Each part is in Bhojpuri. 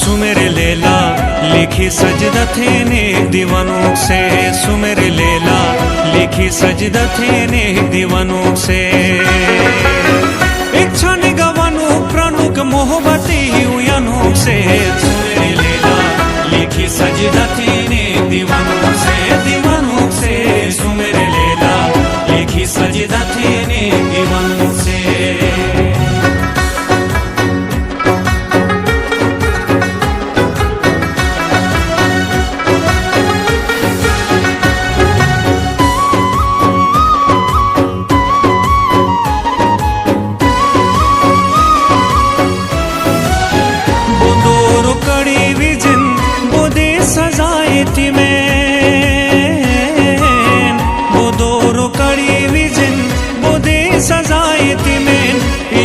सुमेरे लैला लिखी सजदा थे ने दीवानों से, सुमेरे लैला लिखी सजदा थे ने दीवानों से। इच्छा ने गवानों प्राणों के मोहब्बती हुयानों से, सुमेरे लैला लिखी सजदा थे ने दीवानों से, दीवानों से। सुमेरे लैला लिखी सजदा थे ने दीवानों से।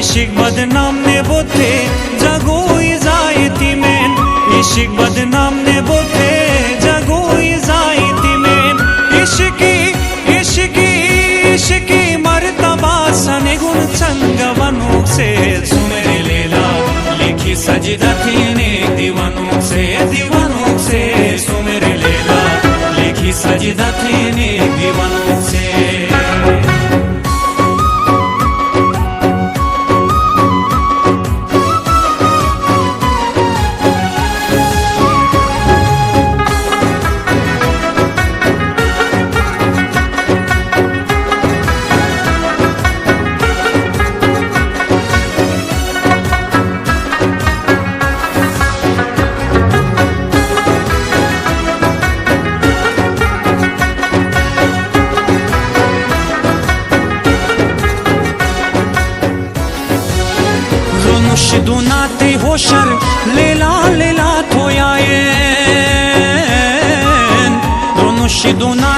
इशिक बदनाम ने बोथे जगोई जायती में, इशिक बदनाम ने बोथे जगोई जायती में। इश्की इश्की इश्की मर्तबा सने गुण चंगवनों से, सुमेरे लैला लिखी सजदा थी ने दीवानों से, दीवानों से। सुमेरे लैला लिखी सजदा थी ने दीवानों से। दुनाते होशर लेला लेला थोयायन, दोनों शिदुना